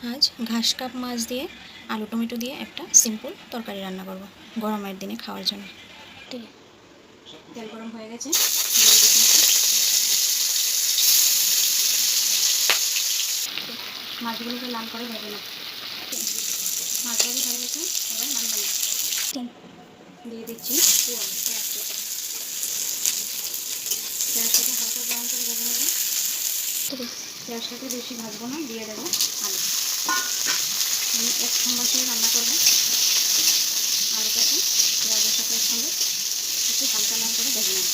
আজ ঘাস কাপ মাছ দিয়ে আলু টমেটো দিয়ে একটা সিম্পল তরকারি রান্না করব গরমের দিনে খাওয়ার জন্য। ঠিক তেল গরম হয়ে গেছে, মাছগুলোকে লাল করে ভেজে নেব। মাছ ভাজি হয়ে গেছে, এবার নামিয়ে নেব। দিয়ে দিচ্ছি পেঁয়াজটাকে হালকা ব্রাউন করে ভেজে নেব। পেঁয়াজটাকে বেশি ভাজবো না, দিয়ে দেবো আলু। আমি এক সম্বাসে রান্না করবো। আলুটাকে পেঁয়াজের সাথে একসঙ্গে একটু হালকা লাল করে ভেজে নেব।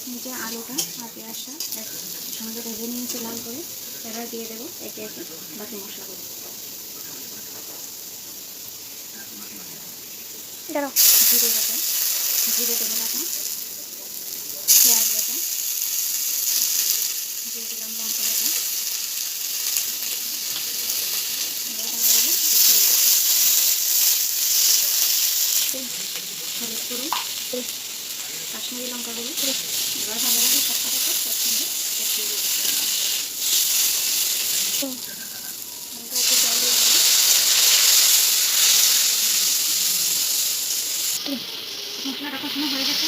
নিচে আলুটা আর পেঁয়াজটা একসঙ্গে ভেজে নিয়েছি লাল করে। এবার দিয়ে দেবো একে একে বাকি মশলাগুলো। জিরে বাটা, জিরে দেবো বাটা, পেঁয়াজ বাটা, দিয়ে দিলাম লঙ্কা বাটা। হলুদ গুঁড়ো, কাশ্মীরি লঙ্কা গুঁড়ো। এবার ভালোভাবে সবটাকে একসঙ্গে কষিয়ে দিই। একটু জল দিয়ে দিলাম। মশলাটা কষানো হয়ে গেছে,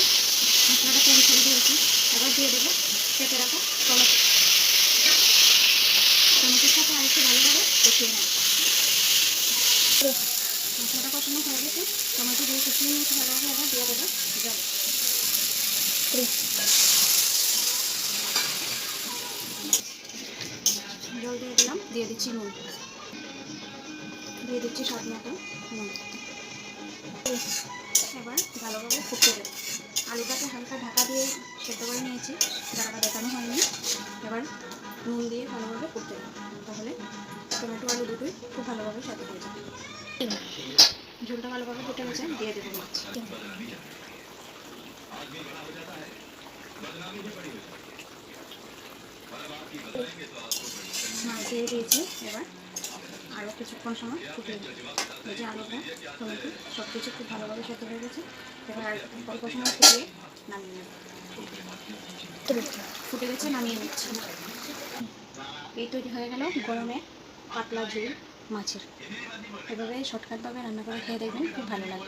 মশলাটা তেল ছেড়ে দিয়েছি। এবার দিয়ে দেবো কেটে রাখা টমেটো। টমেটোর সাথে আর একটু ভালোভাবে কষিয়ে নেব। মশলাটা কষানো হয়ে গেছে, টমেটো দিয়ে কষিয়ে নিয়েছি ভালোভাবে। এবার দিয়ে দেবো জল। জল দিয়ে দিলাম, দিয়ে দিচ্ছি নুন, দিয়ে দিচ্ছি স্বাদ মতো নুন। এবার ভালোভাবে ফুটতে দেবো। আলুটাকে হালকা ঢাকা দিয়ে সেদ্ধ করে নিয়েছি, ঢাকাটা দেখানো হয়নি। এবার নুন দিয়ে ভালোভাবে ফুটতে দেবো, তাহলে টমেটো আলু দুটোই খুব ভালোভাবে সেদ্ধ হয়ে যাবে। ঝোলটা ভালোভাবে ফুটে গেছে, দিয়ে দেবো মাছ। মাছ দিয়ে দিয়েছি, এবার আরও কিছুক্ষণ সময় ফুটিয়ে দেবো। এই যে আলুটা টমেটো সব কিছু খুব ভালোভাবে সেদ্ধ হয়ে গেছে। এবার আর অল্প সময় ফুটিয়ে নামিয়ে নেব। ফুটে গেছে, নামিয়ে নিচ্ছি। এই তৈরি হয়ে গেল গরমে পাতলা ঝোল মাছের। এভাবে শর্টকাটভাবে রান্না করে খেয়ে দেখবেন, খুব ভালো লাগে।